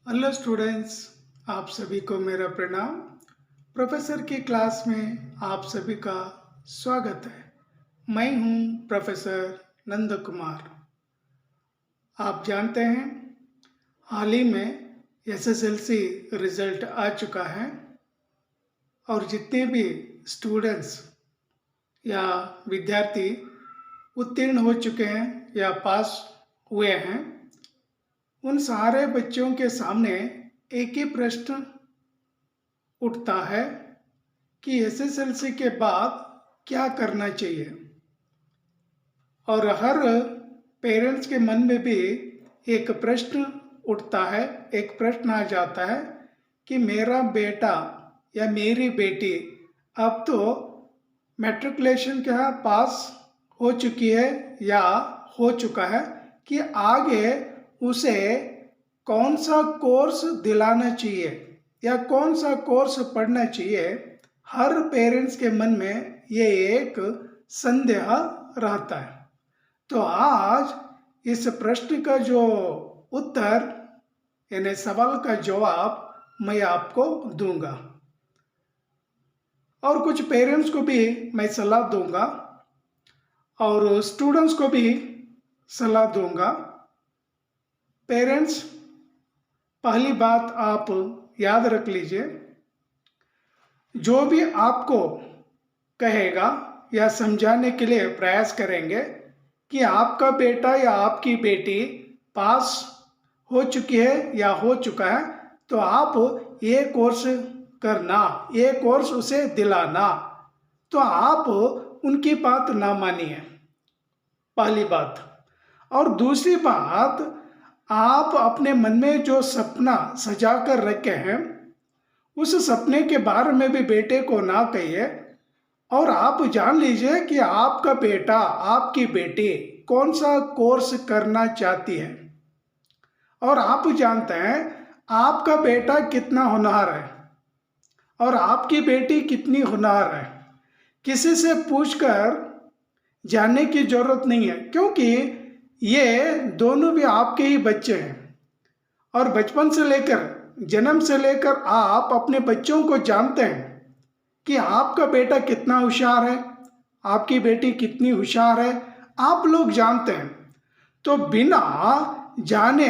Hello students, आप सभी को मेरा प्रणाम। प्रोफेसर की क्लास में आप सभी का स्वागत है। मैं हूं प्रोफेसर नंद कुमार। आप जानते हैं, हाल ही में एसएसएलसी रिजल्ट आ चुका है और जितने भी स्टूडेंट्स या विद्यार्थी उत्तीर्ण हो चुके हैं या पास हुए हैं, उन सारे बच्चों के सामने एक ही प्रश्न उठता है कि एसएसएलसी के बाद क्या करना चाहिए। और हर पेरेंट्स के मन में भी एक प्रश्न उठता है, एक प्रश्न आ जाता है कि मेरा बेटा या मेरी बेटी अब तो मैट्रिकुलेशन क्या पास हो चुकी है या हो चुका है, कि आगे उसे कौन सा कोर्स दिलाना चाहिए या कौन सा कोर्स पढ़ना चाहिए। हर पेरेंट्स के मन में ये एक संदेह रहता है। तो आज इस प्रश्न का जो उत्तर यानी सवाल का जवाब मैं आपको दूंगा और कुछ पेरेंट्स को भी मैं सलाह दूंगा और स्टूडेंट्स को भी सलाह दूंगा। पेरेंट्स, पहली बात आप याद रख लीजिए, जो भी आपको कहेगा या समझाने के लिए प्रयास करेंगे कि आपका बेटा या आपकी बेटी पास हो चुकी है या हो चुका है, तो आप ये कोर्स करना, ये कोर्स उसे दिलाना, तो आप उनकी बात ना मानिए, पहली बात। और दूसरी बात, आप अपने मन में जो सपना सजा कर रखे हैं उस सपने के बारे में भी बेटे को ना कहिए। और आप जान लीजिए कि आपका बेटा, आपकी बेटी कौन सा कोर्स करना चाहती है और आप जानते हैं आपका बेटा कितना होनहार है और आपकी बेटी कितनी होनहार है। किसी से पूछकर जानने की जरूरत नहीं है, क्योंकि ये दोनों भी आपके ही बच्चे हैं और बचपन से लेकर, जन्म से लेकर आप अपने बच्चों को जानते हैं कि आपका बेटा कितना होशियार है, आपकी बेटी कितनी होशियार है, आप लोग जानते हैं। तो बिना जाने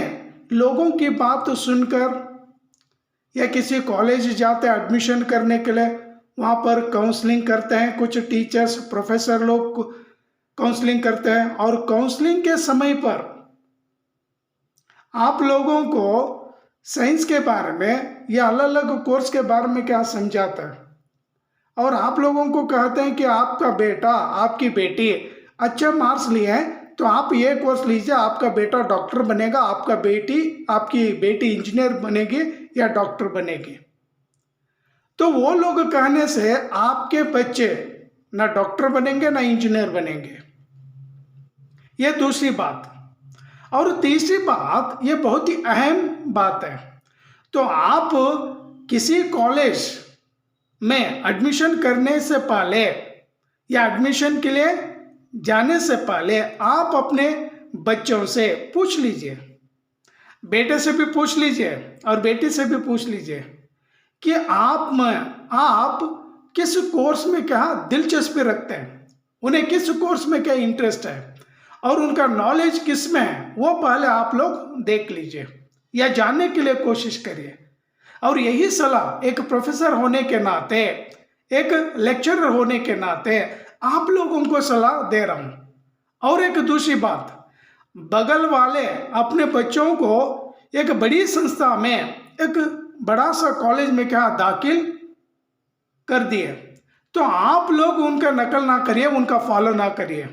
लोगों की बात सुनकर या किसी कॉलेज जाते हैं एडमिशन करने के लिए, वहाँ पर काउंसलिंग करते हैं, कुछ टीचर्स प्रोफेसर लोग काउंसलिंग करते हैं और काउंसलिंग के समय पर आप लोगों को साइंस के बारे में या अलग अलग कोर्स के बारे में क्या समझाता है और आप लोगों को कहते हैं कि आपका बेटा, आपकी बेटी अच्छे मार्क्स लिए हैं तो आप ये कोर्स लीजिए, आपका बेटा डॉक्टर बनेगा, आपकी बेटी इंजीनियर बनेगी या डॉक्टर बनेगी। तो वो लोग कहने से आपके बच्चे ना डॉक्टर बनेंगे ना इंजीनियर बनेंगे। ये दूसरी बात। और तीसरी बात, ये बहुत ही अहम बात है, तो आप किसी कॉलेज में एडमिशन करने से पहले या एडमिशन के लिए जाने से पहले आप अपने बच्चों से पूछ लीजिए, बेटे से भी पूछ लीजिए और बेटी से भी पूछ लीजिए कि आप किस कोर्स में क्या दिलचस्पी रखते हैं, उन्हें किस कोर्स में क्या इंटरेस्ट है और उनका नॉलेज किस में है, वो पहले आप लोग देख लीजिए या जानने के लिए कोशिश करिए। और यही सलाह एक प्रोफेसर होने के नाते, एक लेक्चरर होने के नाते आप लोगों को सलाह दे रहा हूं। और एक दूसरी बात, बगल वाले अपने बच्चों को एक बड़ी संस्था में, एक बड़ा सा कॉलेज में क्या दाखिल कर दिए, तो आप लोग उनका नकल ना करिए, उनका फॉलो ना करिए।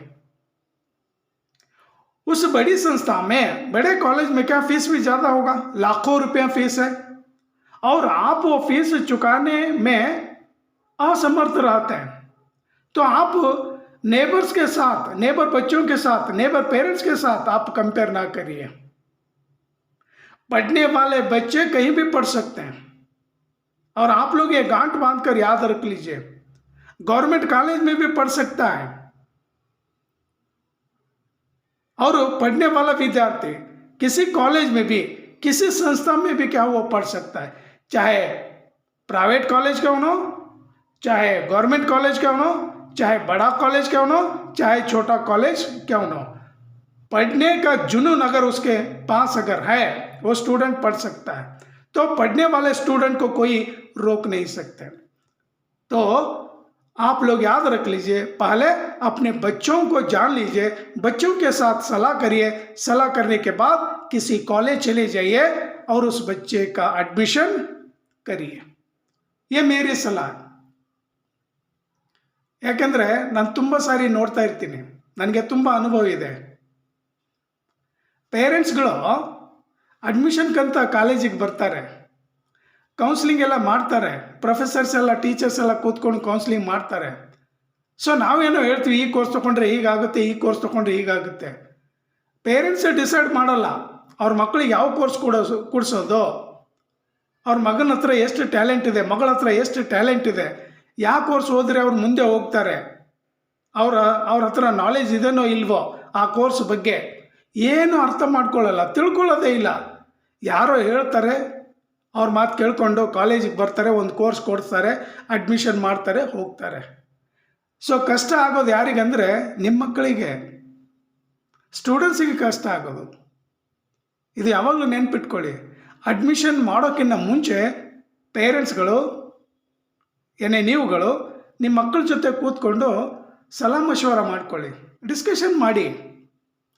उस बड़ी संस्था में, बड़े कॉलेज में क्या फीस भी ज्यादा होगा, लाखों रुपया फीस है और आप वो फीस चुकाने में असमर्थ रहते हैं। तो आप नेबर्स के साथ, नेबर बच्चों के साथ, नेबर पेरेंट्स के साथ आप कंपेयर ना करिए। पढ़ने वाले बच्चे कहीं भी पढ़ सकते हैं और आप लोग ये गांठ बांध कर याद रख लीजिए, गवर्नमेंट कॉलेज में भी पढ़ सकता है और पढ़ने वाला विद्यार्थी किसी कॉलेज में भी किसी संस्था में भी क्या वो पढ़ सकता है, चाहे प्राइवेट कॉलेज क्यों ना हो, चाहे गवर्नमेंट कॉलेज क्यों ना हो, चाहे बड़ा कॉलेज क्यों ना हो, चाहे छोटा कॉलेज क्यों ना हो। पढ़ने का जुनून अगर उसके पास अगर है, वो स्टूडेंट पढ़ सकता है। तो पढ़ने वाले स्टूडेंट को कोई रोक नहीं सकते। तो आप लोग याद रख लीजिए, पहले अपने बच्चों को जान लीजिए, बच्चों के साथ सलाह करिए, सलाह करने के बाद किसी कॉलेज चले जाइए और उस बच्चे का एडमिशन करिए। ये मेरी सलाह। ಯಾಕೆಂದ್ರೆ ನಾನು ತುಂಬ ಸಾರಿ ನೋಡ್ತಾ ಇರ್ತೀನಿ, ನನಗೆ ತುಂಬ ಅನುಭವ ಇದೆ. ಪೇರೆಂಟ್ಸ್ಗಳು ಅಡ್ಮಿಷನ್ಗಂತ ಕಾಲೇಜಿಗೆ ಬರ್ತಾರೆ, ಕೌನ್ಸಿಲಿಂಗ್ ಎಲ್ಲ ಮಾಡ್ತಾರೆ, ಪ್ರೊಫೆಸರ್ಸ್ ಎಲ್ಲ ಟೀಚರ್ಸ್ ಎಲ್ಲ ಕೂತ್ಕೊಂಡು ಕೌನ್ಸಿಲಿಂಗ್ ಮಾಡ್ತಾರೆ. ಸೊ ನಾವೇನೋ ಹೇಳ್ತೀವಿ, ಈ ಕೋರ್ಸ್ ತೊಗೊಂಡ್ರೆ ಹೀಗಾಗುತ್ತೆ, ಈ ಕೋರ್ಸ್ ತೊಗೊಂಡ್ರೆ ಹೀಗಾಗುತ್ತೆ. ಪೇರೆಂಟ್ಸೇ ಡಿಸೈಡ್ ಮಾಡಲ್ಲ ಅವ್ರ ಮಕ್ಕಳಿಗೆ ಯಾವ ಕೋರ್ಸ್ ಕೊಡಿಸೋದು, ಅವ್ರ ಮಗನ ಹತ್ರ ಎಷ್ಟು ಟ್ಯಾಲೆಂಟ್ ಇದೆ, ಮಗಳ ಹತ್ರ ಎಷ್ಟು ಟ್ಯಾಲೆಂಟ್ ಇದೆ, ಯಾವ ಕೋರ್ಸ್ ಓದಿದ್ರೆ ಅವ್ರು ಮುಂದೆ ಹೋಗ್ತಾರೆ, ಅವ್ರ ಹತ್ರ ನಾಲೆಜ್ ಇದೆನೋ ಇಲ್ವೋ ಆ ಕೋರ್ಸ್ ಬಗ್ಗೆ ಏನು ಅರ್ಥ ಮಾಡ್ಕೊಳ್ಳಲ್ಲ, ತಿಳ್ಕೊಳ್ಳೋದೇ ಇಲ್ಲ. ಯಾರೋ ಹೇಳ್ತಾರೆ, ಅವ್ರ ಮಾತು ಕೇಳ್ಕೊಂಡು ಕಾಲೇಜಿಗೆ ಬರ್ತಾರೆ, ಒಂದು ಕೋರ್ಸ್ ಕೊಡ್ತಾರೆ, ಅಡ್ಮಿಷನ್ ಮಾಡ್ತಾರೆ, ಹೋಗ್ತಾರೆ. ಸೊ ಕಷ್ಟ ಆಗೋದು ಯಾರಿಗಂದರೆ ನಿಮ್ಮ ಮಕ್ಕಳಿಗೆ, ಸ್ಟೂಡೆಂಟ್ಸಿಗೆ ಕಷ್ಟ ಆಗೋದು. ಇದು ಯಾವಾಗಲೂ ನೆನ್ಪಿಟ್ಕೊಳ್ಳಿ. ಅಡ್ಮಿಷನ್ ಮಾಡೋಕ್ಕಿಂತ ಮುಂಚೆ ಪೇರೆಂಟ್ಸ್ಗಳು ನೀವುಗಳು ನಿಮ್ಮ ಮಕ್ಕಳ ಜೊತೆ ಕೂತ್ಕೊಂಡು ಸಲಹಾ ಮಶವರ ಮಾಡ್ಕೊಳ್ಳಿ, ಡಿಸ್ಕಷನ್ ಮಾಡಿ,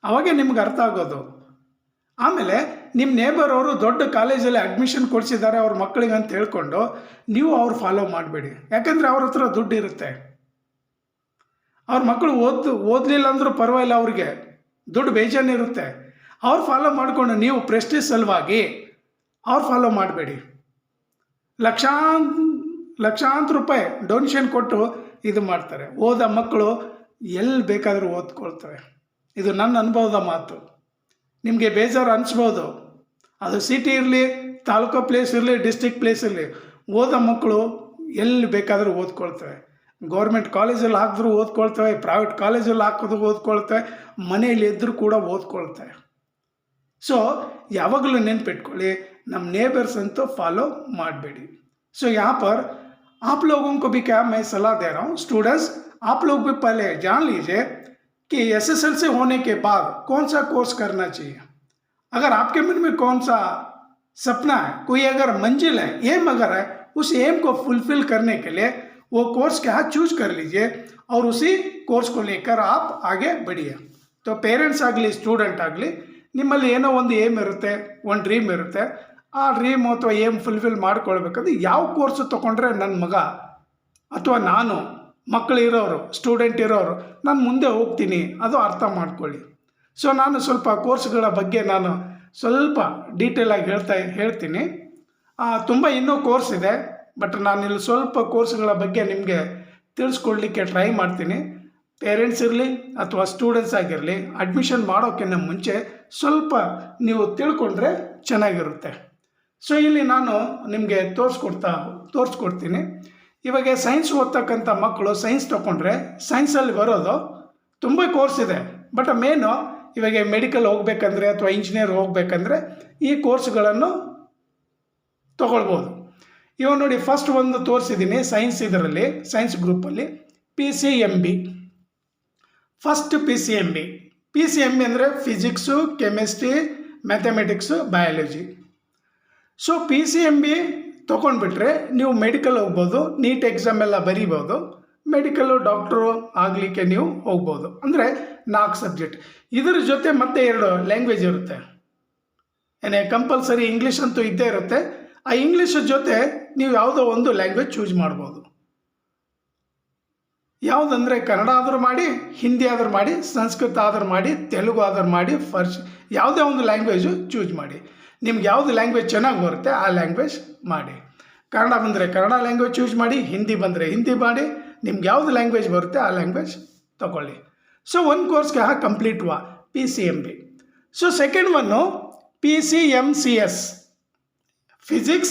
ಅವಾಗೇ ನಿಮ್ಗೆ ಅರ್ಥ ಆಗೋದು. ಆಮೇಲೆ ನಿಮ್ಮ ನೇಬರ್ ಅವರು ದೊಡ್ಡ ಕಾಲೇಜಲ್ಲಿ ಅಡ್ಮಿಷನ್ ಕೊಡಿಸಿದ್ದಾರೆ ಅವ್ರ ಮಕ್ಕಳಿಗೆ ಅಂತ ಹೇಳ್ಕೊಂಡು ನೀವು ಅವ್ರು ಫಾಲೋ ಮಾಡಬೇಡಿ. ಯಾಕೆಂದರೆ ಅವ್ರ ಹತ್ರ ದುಡ್ಡು ಇರುತ್ತೆ, ಅವ್ರ ಮಕ್ಕಳು ಓದಲಿಲ್ಲ ಅಂದರೂ ಪರವಾಗಿಲ್ಲ, ಅವ್ರಿಗೆ ದುಡ್ಡು ಬೇಜಾನಿರುತ್ತೆ. ಅವ್ರು ಫಾಲೋ ಮಾಡಿಕೊಂಡು ನೀವು ಪ್ರೆಸ್ಟೀಜ್ ಸಲುವಾಗಿ ಅವ್ರು ಫಾಲೋ ಮಾಡಬೇಡಿ. ಲಕ್ಷಾಂತರ ರೂಪಾಯಿ ಡೊನೇಷನ್ ಕೊಟ್ಟು ಇದು ಮಾಡ್ತಾರೆ. ಓದ ಮಕ್ಕಳು ಎಲ್ಲಿ ಬೇಕಾದರೂ ಓದ್ಕೊಳ್ತವೆ. ಇದು ನನ್ನ ಅನುಭವದ ಮಾತು. ನಿಮಗೆ ಬೇಜಾರು ಅನಿಸ್ಬೋದು, ಅದು ಸಿಟಿ ಇರಲಿ, ತಾಲೂಕು ಪ್ಲೇಸ್ ಇರಲಿ, ಡಿಸ್ಟಿಕ್ ಪ್ಲೇಸ್ ಇರಲಿ, ಓದ ಮಕ್ಕಳು ಎಲ್ಲಿ ಬೇಕಾದರೂ ಓದ್ಕೊಳ್ತವೆ. ಗೌರ್ಮೆಂಟ್ ಕಾಲೇಜಲ್ಲಿ ಹಾಕಿದ್ರೂ ಓದ್ಕೊಳ್ತವೆ, ಪ್ರೈವೇಟ್ ಕಾಲೇಜಲ್ಲಿ ಹಾಕಿದ್ರು ಓದ್ಕೊಳ್ತವೆ, ಮನೆಯಲ್ಲಿ ಇದ್ದರೂ ಕೂಡ ಓದ್ಕೊಳ್ತವೆ. ಸೊ ಯಾವಾಗಲೂ ನೆನ್ಪಿಟ್ಕೊಳ್ಳಿ, ನಮ್ಮ ನೇಬರ್ಸ್ ಅಂತೂ ಫಾಲೋ ಮಾಡಬೇಡಿ. सो यहाँ पर आप लोगों को भी क्या मैं सलाह दे रहा हूँ, स्टूडेंट्स आप लोग भी पहले जान लीजिए कि एसएसएलसी होने के बाद कौन सा कोर्स करना चाहिए. अगर आपके मन में कौन सा सपना है, कोई अगर मंजिल है, एम अगर है, उस एम को फुलफिल करने के लिए वो कोर्स क्या चूज कर लीजिए और उसी कोर्स को लेकर आप आगे बढ़िए. तो पेरेंट्स ಆಗಲಿ ಸ್ಟೂಡೆಂಟ್ ಆಗಲಿ, ನಿಮ್ಮಲ್ಲಿ ಏನೋ ಒಂದು ಏಮ್ ಇರುತ್ತೆ, ಒಂದು ಡ್ರೀಮ್ ಇರುತ್ತೆ. ಆ ಡ್ರೀಮ್ ಅಥವಾ ಏಮ್ ಫುಲ್ಫಿಲ್ ಮಾಡ್ಕೊಳ್ಬೇಕಂದ್ರೆ ಯಾವ ಕೋರ್ಸ್ ತೊಗೊಂಡ್ರೆ ನನ್ನ ಮಗ ಅಥವಾ ನಾನು, ಮಕ್ಕಳು ಇರೋರು, ಸ್ಟೂಡೆಂಟ್ ಇರೋರು, ನಾನು ಮುಂದೆ ಹೋಗ್ತೀನಿ, ಅದು ಅರ್ಥ ಮಾಡ್ಕೊಳ್ಳಿ. ಸೊ ನಾನು ಸ್ವಲ್ಪ ಕೋರ್ಸ್ಗಳ ಬಗ್ಗೆ ನಾನು ಸ್ವಲ್ಪ ಡೀಟೇಲಾಗಿ ಹೇಳ್ತೀನಿ. ತುಂಬ ಇನ್ನೂ ಕೋರ್ಸ್ ಇದೆ, ಬಟ್ ನಾನಿಲ್ಲಿ ಸ್ವಲ್ಪ ಕೋರ್ಸ್ಗಳ ಬಗ್ಗೆ ನಿಮಗೆ ತಿಳಿಸ್ಕೊಡ್ಲಿಕ್ಕೆ ಟ್ರೈ ಮಾಡ್ತೀನಿ. ಪೇರೆಂಟ್ಸ್ ಇರಲಿ ಅಥವಾ ಸ್ಟೂಡೆಂಟ್ಸ್ ಆಗಿರಲಿ, ಅಡ್ಮಿಷನ್ ಮಾಡೋಕ್ಕಿಂತ ಮುಂಚೆ ಸ್ವಲ್ಪ ನೀವು ತಿಳ್ಕೊಂಡ್ರೆ ಚೆನ್ನಾಗಿರುತ್ತೆ. ಸೊ ಇಲ್ಲಿ ನಾನು ನಿಮಗೆ ತೋರಿಸ್ಕೊಡ್ತೀನಿ. ಇವಾಗ ಸೈನ್ಸ್ ಓದ್ತಕ್ಕಂಥ ಮಕ್ಕಳು ಸೈನ್ಸ್ ತೊಗೊಂಡ್ರೆ ಸೈನ್ಸಲ್ಲಿ ಬರೋದು ತುಂಬ ಕೋರ್ಸ್ ಇದೆ, ಬಟ್ ಮೇನು ಇವಾಗ ಮೆಡಿಕಲ್ ಹೋಗ್ಬೇಕಂದ್ರೆ ಅಥವಾ ಇಂಜಿನಿಯರ್ ಹೋಗ್ಬೇಕಂದ್ರೆ ಈ ಕೋರ್ಸ್ಗಳನ್ನು ತೊಗೊಳ್ಬೋದು. ಇವಾಗ ನೋಡಿ, ಫಸ್ಟ್ ಒಂದು ತೋರಿಸಿದ್ದೀನಿ ಸೈನ್ಸ್, ಇದರಲ್ಲಿ ಸೈನ್ಸ್ ಗ್ರೂಪಲ್ಲಿ PCMB. ಫಸ್ಟ್ PCMB ಅಂದರೆ physics, chemistry, mathematics, biology. So PCMB ತೊಗೊಂಡ್ಬಿಟ್ರೆ ನೀವು ಮೆಡಿಕಲ್ ಹೋಗ್ಬೋದು, ನೀಟ್ ಎಕ್ಸಾಮ್ ಎಲ್ಲ ಬರೀಬೋದು, ಮೆಡಿಕಲ್ಲು ಡಾಕ್ಟ್ರು ಆಗಲಿಕ್ಕೆ ನೀವು ಹೋಗ್ಬೋದು. ಅಂದರೆ 4 ಸಬ್ಜೆಕ್ಟ್. ಇದರ ಜೊತೆ ಮತ್ತೆ 2 ಲ್ಯಾಂಗ್ವೇಜ್ ಇರುತ್ತೆ. ಕಂಪಲ್ಸರಿ ಇಂಗ್ಲೀಷ್ ಅಂತೂ ಇದ್ದೇ ಇರುತ್ತೆ. ಆ ಇಂಗ್ಲೀಷ್ ಜೊತೆ ನೀವು ಯಾವುದೋ ಒಂದು ಲ್ಯಾಂಗ್ವೇಜ್ ಚೂಸ್ ಮಾಡ್ಬೋದು. ಯಾವುದಂದರೆ ಕನ್ನಡ ಆದರೂ ಮಾಡಿ, ಹಿಂದಿ ಆದರೂ ಮಾಡಿ, ಸಂಸ್ಕೃತ ಆದರೂ ಮಾಡಿ, ತೆಲುಗು ಆದರೂ ಮಾಡಿ, ಯಾವುದೇ ಒಂದು ಲ್ಯಾಂಗ್ವೇಜು ಚೂಸ್ ಮಾಡಿ. ನಿಮ್ಗೆ ಯಾವುದು ಲ್ಯಾಂಗ್ವೇಜ್ ಚೆನ್ನಾಗಿ ಬರುತ್ತೆ ಆ ಲ್ಯಾಂಗ್ವೇಜ್ ಮಾಡಿ. ಕನ್ನಡ ಬಂದರೆ ಕನ್ನಡ ಲ್ಯಾಂಗ್ವೇಜ್ ಚೂಸ್ ಮಾಡಿ, ಹಿಂದಿ ಬಂದರೆ ಹಿಂದಿ ಮಾಡಿ, ನಿಮ್ಗೆ ಯಾವುದು ಲ್ಯಾಂಗ್ವೇಜ್ ಬರುತ್ತೆ ಆ ಲ್ಯಾಂಗ್ವೇಜ್ ತಗೊಳ್ಳಿ. ಸೊ ಒಂದು ಕೋರ್ಸ್ಗೆ complete PCMB. So second one PCMCS, physics,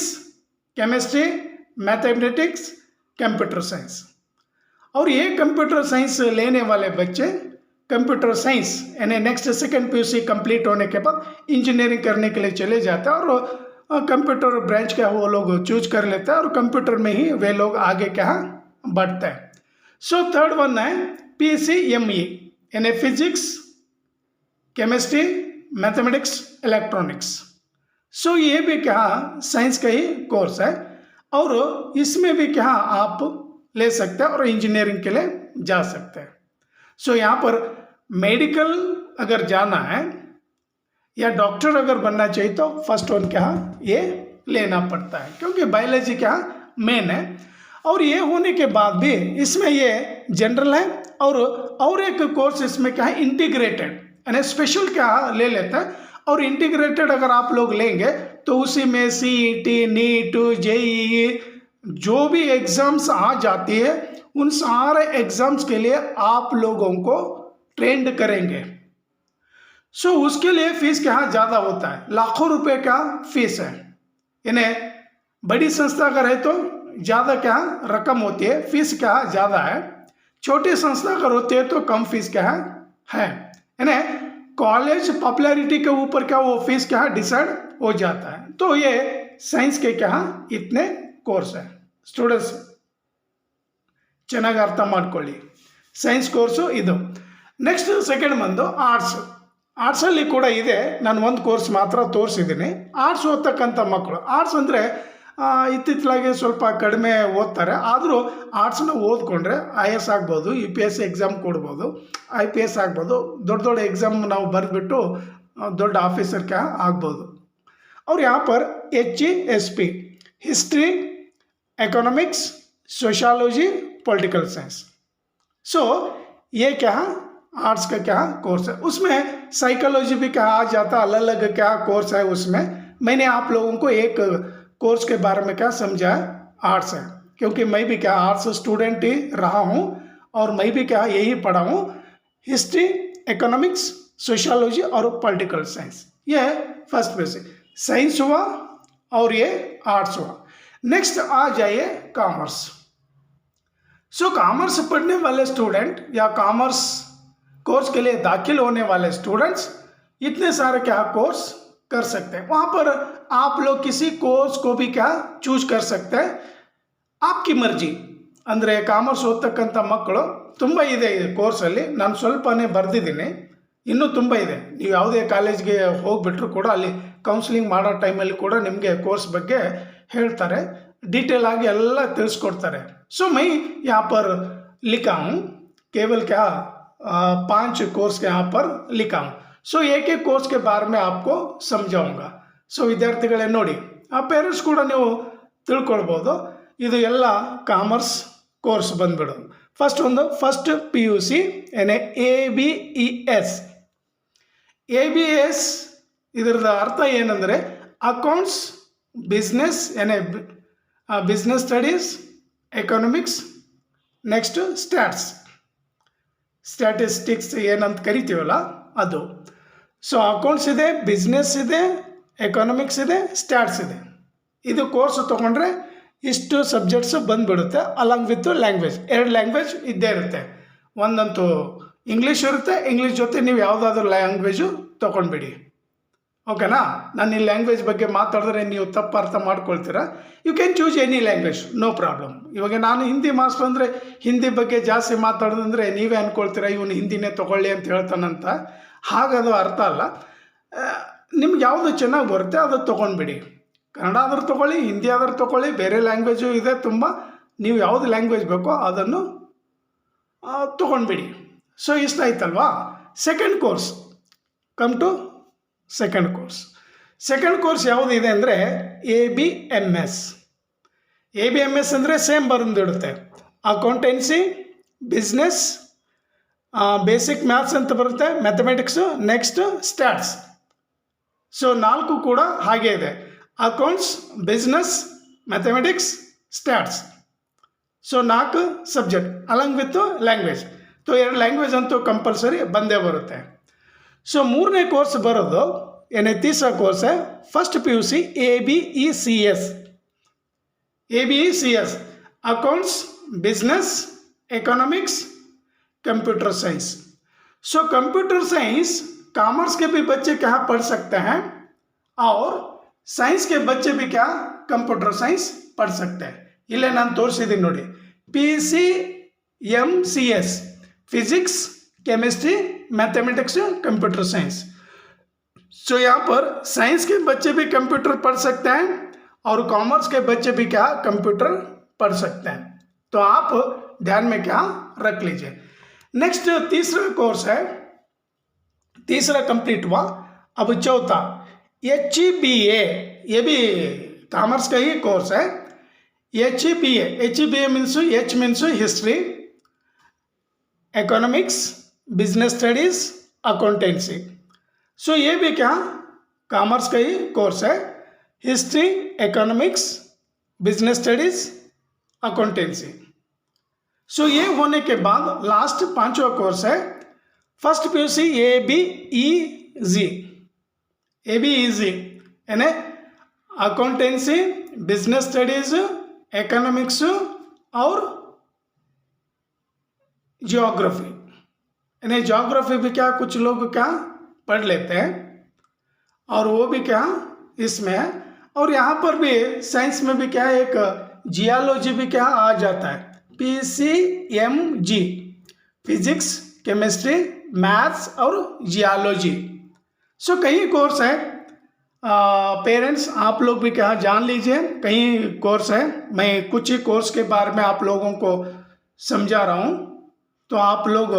chemistry, mathematics, computer science. और ये कंप्यूटर साइंस लेने वाले बच्चे कंप्यूटर साइंस यानी नेक्स्ट सेकेंड पीयूसी कंप्लीट होने के बाद इंजीनियरिंग करने के लिए चले जाते हैं और कंप्यूटर ब्रांच क्या वो लोग चूज कर लेते हैं और कंप्यूटर में ही वे लोग आगे क्या बढ़ते हैं। सो थर्ड वन है PCME यानी फिजिक्स, केमिस्ट्री, मैथमेटिक्स, इलेक्ट्रॉनिक्स। सो ये भी क्या साइंस का ही कोर्स है और इसमें भी क्या आप ले सकते हैं और इंजीनियरिंग के लिए जा सकते हैं। सो यहाँ पर मेडिकल अगर जाना है या डॉक्टर अगर बनना चाहिए तो फर्स्ट वन क्या ये लेना पड़ता है क्योंकि बायोलॉजी क्या मेन है। और ये होने के बाद भी इसमें ये जनरल है और एक कोर्स इसमें क्या है इंटीग्रेटेड यानी स्पेशल क्या ले लेता है। और इंटीग्रेटेड अगर आप लोग लेंगे तो उसी में CET, नीट, JEE जो भी एग्जाम्स आ जाती है उन सारे एग्जाम्स के लिए आप लोगों को ट्रेंड करेंगे। सो उसके लिए फीस क्या ज़्यादा होता है, लाखों रुपए का फीस है। यानी बड़ी संस्था अगर है तो ज़्यादा क्या रकम होती है, फीस क्या ज़्यादा है। छोटी संस्था अगर होती है तो कम फीस क्या है। यानी कॉलेज पॉपुलैरिटी के ऊपर क्या वो फीस क्या डिसाइड हो जाता है। तो ये साइंस के क्या इतने कोर्स है। स्टूडेंट्स ಚೆನ್ನಾಗಿ ಅರ್ಥ ಮಾಡ್ಕೊಳ್ಳಿ, ಸೈನ್ಸ್ ಕೋರ್ಸು ಇದು। ನೆಕ್ಸ್ಟ್ ಸೆಕೆಂಡ್ ಬಂದು ಆರ್ಟ್ಸಲ್ಲಿ ಕೂಡ ಇದೆ, ನಾನು ಒಂದು ಕೋರ್ಸ್ ಮಾತ್ರ ತೋರಿಸಿದ್ದೀನಿ। ಆರ್ಟ್ಸ್ ಓದ್ತಕ್ಕಂಥ ಮಕ್ಕಳು, ಆರ್ಟ್ಸ್ ಅಂದರೆ ಇತ್ತಿತ್ತಲಾಗಿ ಸ್ವಲ್ಪ ಕಡಿಮೆ ಓದ್ತಾರೆ, ಆದರೂ ಆರ್ಟ್ಸನ್ನ ಓದ್ಕೊಂಡ್ರೆ IAS ಆಗ್ಬೋದು, UPSC ಎಕ್ಸಾಮ್ ಕೊಡ್ಬೋದು, IPS ಆಗ್ಬೋದು, ದೊಡ್ಡ ದೊಡ್ಡ ಎಕ್ಸಾಮ್ ನಾವು ಬರೆದ್ಬಿಟ್ಟು ದೊಡ್ಡ ಆಫೀಸರ್ಗೆ ಆಗ್ಬೋದು। और यहाँ पर HESP history, economics, sociology, political science. So ये क्या आर्ट्स का क्या कोर्स है। उसमें साइकोलॉजी भी क्या आ जाता, अलग अलग क्या कोर्स है उसमें। मैंने आप लोगों को एक कोर्स के बारे में क्या समझा आर्ट्स है, क्योंकि मैं भी क्या आर्ट्स स्टूडेंट ही रहा हूँ और मैं भी क्या यही पढ़ा हूँ, हिस्ट्री, इकोनॉमिक्स, सोशियोलॉजी और पॉलिटिकल साइंस। ये फर्स्ट बेसिक साइंस हुआ और ये आर्ट्स हुआ। नेक्स्ट आ जाइए कॉमर्स। सो कॉमर्स पढ़ने वाले स्टूडेंट या कॉमर्स कोर्स के लिए दाखिल होने वाले स्टूडेंट्स इतने सारे क्या कोर्स कर सकते हैं। वहाँ पर आप लोग किसी कोर्स को भी क्या चूज कर सकते हैं, आपकी मर्जी। ಅಂದರೆ ಕಾಮರ್ಸ್ ಓದ್ತಕ್ಕಂಥ ಮಕ್ಕಳು ತುಂಬ ಇದೆ ಈ ಕೋರ್ಸಲ್ಲಿ, ನಾನು ಸ್ವಲ್ಪನೇ ಬರೆದಿದ್ದೀನಿ, ಇನ್ನೂ ತುಂಬ ಇದೆ। ನೀವು ಯಾವುದೇ ಕಾಲೇಜ್ಗೆ ಹೋಗಿಬಿಟ್ರು ಕೂಡ ಅಲ್ಲಿ ಕೌನ್ಸಿಲಿಂಗ್ ಮಾಡೋ ಟೈಮಲ್ಲಿ ಕೂಡ ನಿಮಗೆ ಕೋರ್ಸ್ ಬಗ್ಗೆ ಹೇಳ್ತಾರೆ, डिटेल आगे ಎಲ್ಲ ತಿಳಿಸ್ಕೊಡ್ತಾರೆ। सो मैं यहाँ पर लिखा हूँ केवल क्या 5 कोर्स यहाँ पर लिखा हूँ। सो एक एक कोर्स के बारे में आपको समझाऊंगा। सो ವಿದ್ಯಾರ್ಥಿಗಳೇ ನೋಡಿ, ಆ ಪೇರೆಂಟ್ಸ್ ಕೂಡ ನೀವು ತಿಳ್ಕೊಳ್ಬೋದು। ಇದು ಎಲ್ಲ ಕಾಮರ್ಸ್ ಕೋರ್ಸ್ ಬಂದ್ಬಿಡೋದು। ಫಸ್ಟ್ ಒಂದು ಫಸ್ಟ್ PUC ಏನೇ ABS ಇದರದ ಅರ್ಥ ಏನಂದರೆ ಅಕೌಂಟ್ಸ್, ಬಿಸ್ನೆಸ್ ಏನೇ business studies, economics, next statistics ಏನಂತ ಕರಿತೀವಲ್ಲ ಅದು। ಸೊ ಅಕೌಂಟ್ಸ್ ಇದೆ, ಬಿಸ್ನೆಸ್ ಇದೆ, ಎಕನಾಮಿಕ್ಸ್ ಇದೆ, ಸ್ಟ್ಯಾಟ್ಸ್ ಇದೆ। ಇದು ಕೋರ್ಸ್ ತೊಗೊಂಡ್ರೆ ಇಷ್ಟು ಸಬ್ಜೆಕ್ಟ್ಸ್ ಬಂದುಬಿಡುತ್ತೆ, ಅಲಾಂಗ್ ವಿತ್ ಲ್ಯಾಂಗ್ವೇಜ್। 2 ಲ್ಯಾಂಗ್ವೇಜ್ ಇದ್ದೇ ಇರುತ್ತೆ, ಒಂದಂತೂ ಇಂಗ್ಲೀಷ್ ಇರುತ್ತೆ, ಇಂಗ್ಲೀಷ್ ಜೊತೆ ನೀವು ಯಾವುದಾದ್ರೂ ಲ್ಯಾಂಗ್ವೇಜು ತೊಗೊಂಡ್ಬಿಡಿ, ಓಕೆನಾ। ನಾನು ಈ ಲ್ಯಾಂಗ್ವೇಜ್ ಬಗ್ಗೆ ಮಾತಾಡಿದ್ರೆ ನೀವು ತಪ್ಪು ಅರ್ಥ ಮಾಡ್ಕೊಳ್ತೀರಾ। You can choose any language, no problem. ಇವಾಗ ನಾನು ಹಿಂದಿ ಮಾಸ್ಟರ್ ಅಂದರೆ ಹಿಂದಿ ಬಗ್ಗೆ ಜಾಸ್ತಿ ಮಾತಾಡೋದಂದರೆ ನೀವೇ ಅಂದ್ಕೊಳ್ತೀರಾ ಇವನು ಹಿಂದಿನೇ ತೊಗೊಳ್ಳಿ ಅಂತ ಹೇಳ್ತಾನಂತ, ಹಾಗದು ಅರ್ಥ ಅಲ್ಲ। ನಿಮ್ಗೆ ಯಾವುದು ಚೆನ್ನಾಗಿ ಬರುತ್ತೆ ಅದು ತೊಗೊಂಡ್ಬಿಡಿ, ಕನ್ನಡ ಆದರೂ ತೊಗೊಳ್ಳಿ, ಹಿಂದಿ ಆದರೂ ತೊಗೊಳ್ಳಿ, ಬೇರೆ ಲ್ಯಾಂಗ್ವೇಜು ಇದೆ ತುಂಬ, ನೀವು ಯಾವುದು ಲ್ಯಾಂಗ್ವೇಜ್ ಬೇಕೋ ಅದನ್ನು ತೊಗೊಂಡ್ಬಿಡಿ। ಸೊ ಇಷ್ಟ ಆಯ್ತಲ್ವಾ। Second course, come to second course ಯಾವುದಿದೆ ಅಂದರೆ ABMS ಅಂದರೆ ಸೇಮ್ ಬಂದಿಡುತ್ತೆ, ಅಕೌಂಟೆನ್ಸಿ, ಬಿಸ್ನೆಸ್, ಬೇಸಿಕ್ ಮ್ಯಾಥ್ಸ್ ಅಂತ ಬರುತ್ತೆ, ಮ್ಯಾಥಮೆಟಿಕ್ಸು, ನೆಕ್ಸ್ಟ್ ಸ್ಟ್ಯಾಟ್ಸ್। ಸೊ 4 ಕೂಡ ಹಾಗೆ ಇದೆ, accounts, business, mathematics, stats. So 4 subject along with language. So 2 language ಅಂತೂ ಕಂಪಲ್ಸರಿ ಬಂದೇ ಬರುತ್ತೆ। ಸೊ 3ನೇ ಕೋರ್ಸ್ ಬರೋದು ಏನೇ ತೀಸರಾ ಕೋರ್ಸ್ है first PUC ABECS accounts, business, economics, computer science. So computer science commerce के भी बच्चे क्या पढ़ सकते हैं और साइंस के बच्चे भी क्या कंप्यूटर साइंस पढ़ सकते हैं. इल्ले ನಾನು ತೋರಿಸಿದ್ದೀನಿ ನೋಡಿ, PCMCS physics chemistry mathematics computer science. So यहाँ पर साइंस के बच्चे भी कंप्यूटर पढ़ सकते हैं और कॉमर्स के बच्चे भी क्या कंप्यूटर पढ़ सकते हैं. तो आप ध्यान में क्या रख लीजिए. नेक्स्ट तीसरा कोर्स है, तीसरा कंप्लीट हुआ. अब चौथा HBA, ये भी कॉमर्स का ही कोर्स है. HBA means H means history, economics, business studies, accountancy. So ये भी क्या कॉमर्स का ही कोर्स है. History, economics, business studies, accountancy. So ये होने के बाद लास्ट पांचवा कोर्स है फर्स्ट PUC ABEZ. यानी अकाउंटेंसी, बिजनेस स्टडीज, इकोनॉमिक्स और जियोग्राफी. यानी जियोग्राफी भी क्या कुछ लोग क्या पढ़ लेते हैं और वो भी क्या इसमें है. और यहाँ पर भी साइंस में भी क्या एक जियोलॉजी भी क्या आ जाता है, PCMG, फिजिक्स, केमिस्ट्री, मैथ्स और जियोलॉजी. सो कई कोर्स है. पेरेंट्स आप लोग भी क्या जान लीजिए, कई कोर्स है. मैं कुछ ही कोर्स के बारे में आप लोगों को समझा रहा हूँ. तो आप लोग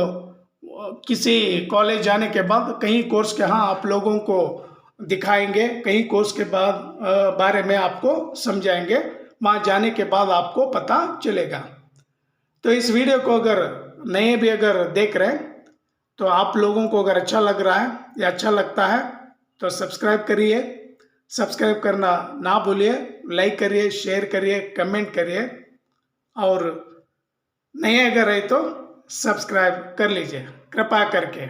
किसी कॉलेज जाने के बाद कई कोर्स के यहाँ आप लोगों को दिखाएंगे, कई कोर्स के बाद बारे में आपको समझाएंगे. वहाँ जाने के बाद आपको पता चलेगा. तो इस वीडियो को अगर नए भी अगर देख रहे हैं तो आप लोगों को अगर अच्छा लग रहा है या अच्छा लगता है तो सब्सक्राइब करिए. सब्सक्राइब करना ना भूलिए, लाइक करिए, शेयर करिए, कमेंट करिए और नए अगर है तो सब्सक्राइब कर लीजिए कृपया करके.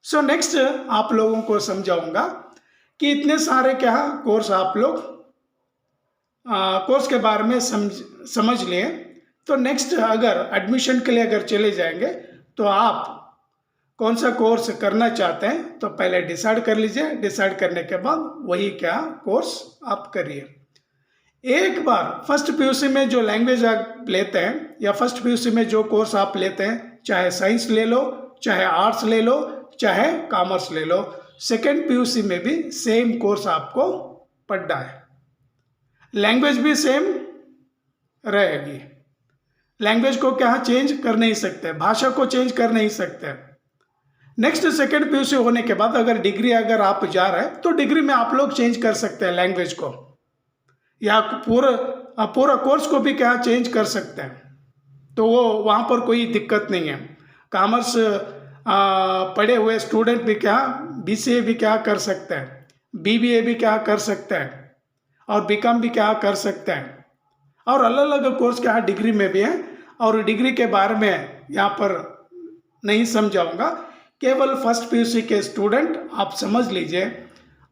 सो नेक्स्ट आप लोगों को समझाऊंगा कि इतने सारे क्या कोर्स आप लोग कोर्स के बारे में समझ लिए. तो नेक्स्ट अगर एडमिशन के लिए अगर चले जाएंगे तो आप कौन सा कोर्स करना चाहते हैं तो पहले डिसाइड कर लीजिए. डिसाइड करने के बाद वही क्या कोर्स आप करिए. एक बार फर्स्ट PUC में जो लैंग्वेज आप लेते हैं या फर्स्ट PUC में जो कोर्स आप लेते हैं, चाहे साइंस ले लो, चाहे आर्ट्स ले लो, चाहे कॉमर्स ले लो, सेकेंड PUC में भी सेम कोर्स आपको पढ़ना है. लैंग्वेज भी सेम रहेगी. लैंग्वेज को क्या चेंज कर नहीं सकते, भाषा को चेंज कर नहीं सकते. नेक्स्ट सेकेंड PUC होने के बाद अगर डिग्री अगर आप जा रहे हैं तो डिग्री में आप लोग चेंज कर सकते हैं लैंग्वेज को, या पूरा कोर्स को भी क्या चेंज कर सकते हैं. तो वो वहाँ पर कोई दिक्कत नहीं है. कॉमर्स पढ़े हुए स्टूडेंट भी क्या BCA भी क्या कर सकते हैं, BBA भी क्या कर सकते हैं और BCom भी क्या कर सकते हैं. और अलग अलग कोर्स क्या डिग्री में भी है. और डिग्री के बारे में यहाँ पर नहीं समझाऊंगा, केवल फर्स्ट PUC के स्टूडेंट आप समझ लीजिए.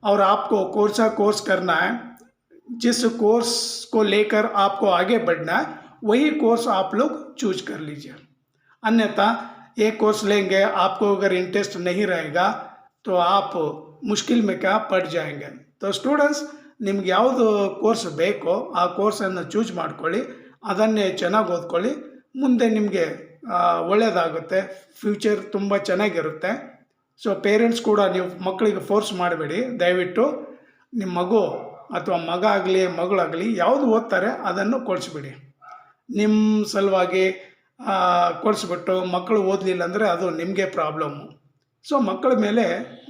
और आपको कौन सा कोर्स करना है, जिस कोर्स को लेकर आपको आगे बढ़ना है वही कोर्स आप लोग चूज कर लीजिए. अन्यथा एक कोर्स लेंगे, आपको अगर इंटरेस्ट नहीं रहेगा तो आप मुश्किल में क्या पड़ जाएंगे. तो ಸ್ಟೂಡೆಂಟ್ಸ್ ನಿಮ್ಗೆ ಯಾವುದು ಕೋರ್ಸ್ ಬೇಕೋ ಆ ಕೋರ್ಸನ್ನು ಚೂಸ್ ಮಾಡ್ಕೊಳ್ಳಿ, ಅದನ್ನೇ ಚೆನ್ನಾಗಿ ಓದ್ಕೊಳ್ಳಿ. ಮುಂದೆ ನಿಮಗೆ ಒಳ್ಳೆಯದಾಗುತ್ತೆ, ಫ್ಯೂಚರ್ ತುಂಬ ಚೆನ್ನಾಗಿರುತ್ತೆ. ಸೊ ಪೇರೆಂಟ್ಸ್ ಕೂಡ ನೀವು ಮಕ್ಕಳಿಗೆ ಫೋರ್ಸ್ ಮಾಡಬೇಡಿ. ದಯವಿಟ್ಟು ನಿಮ್ಮ ಮಗು ಅಥವಾ ಮಗ ಆಗಲಿ ಮಗಳಾಗಲಿ ಯಾವುದು ಓದ್ತಾರೆ ಅದನ್ನು ಕೊಡಿಸ್ಬಿಡಿ. ನಿಮ್ಮ ಸಲುವಾಗಿ ಕೊಡಿಸ್ಬಿಟ್ಟು ಮಕ್ಕಳು ಓದಲಿಲ್ಲ ಅಂದರೆ ಅದು ನಿಮಗೆ ಪ್ರಾಬ್ಲಮ್ಮು. ಸೊ ಮಕ್ಕಳ ಮೇಲೆ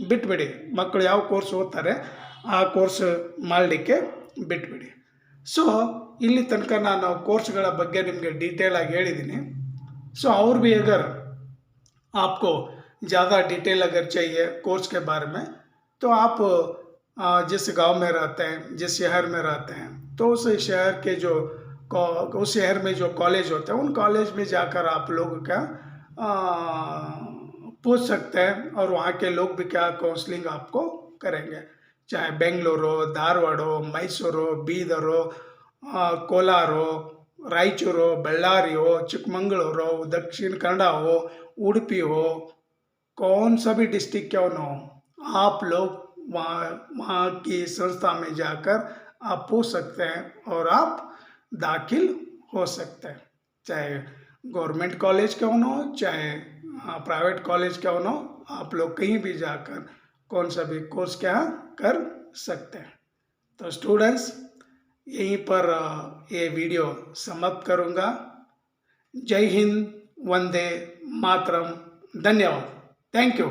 ಬಿಟ್ಬಿಡಿ. ಮಕ್ಕಳು ಯಾವ ಕೋರ್ಸ್ ಓದ್ತಾರೆ ಆ ಕೋರ್ಸ್ ಮಾಡಲಿಕ್ಕೆ ಬಿಟ್ಬಿಡಿ. ಸೊ ಇಲ್ಲಿ ತನಕ ನಾನು ಕೋರ್ಸ್ಗಳ ಬಗ್ಗೆ ನಿಮಗೆ ಡೀಟೇಲ್ ಆಗಿ ಹೇಳಿದ್ದೀನಿ. सो और भी अगर आपको ज़्यादा डिटेल अगर चाहिए कोर्स के बारे में तो आप जिस गांव में रहते हैं, जिस शहर में रहते हैं, तो उस शहर के जो उस शहर में जो कॉलेज होते हैं उन कॉलेज में जाकर आप लोग क्या पूछ सकते हैं और वहाँ के लोग भी क्या काउंसलिंग आपको करेंगे. चाहे बेंगलुरु हो, धारवाड़ हो, मैसूರು, ಬೀದರ್ हो, ಕೋಲಾರ हो, ರಾಯಚೂರು, ಬಳ್ಳಾರಿ हो, ಚಿಕ್ಕಮಂಗಳೂರು, दक्षिण कन्नड़ हो, उडुपी हो, कौन सा भी डिस्ट्रिक्ट क्यों ना हो, आप लोग वहाँ की संस्था में जाकर आप पूछ सकते हैं और आप दाखिल हो सकते हैं। चाहे गवर्नमेंट कॉलेज क्यों ना हो, चाहे प्राइवेट कॉलेज क्यों ना हो, आप लोग कहीं भी जाकर कौन सा भी कोर्स क्या कर सकते हैं। तो स्टूडेंट्स, यहीं पर ये वीडियो समाप्त करूँगा। जय हिंद, वंदे मातरम, धन्यवाद, थैंक यू।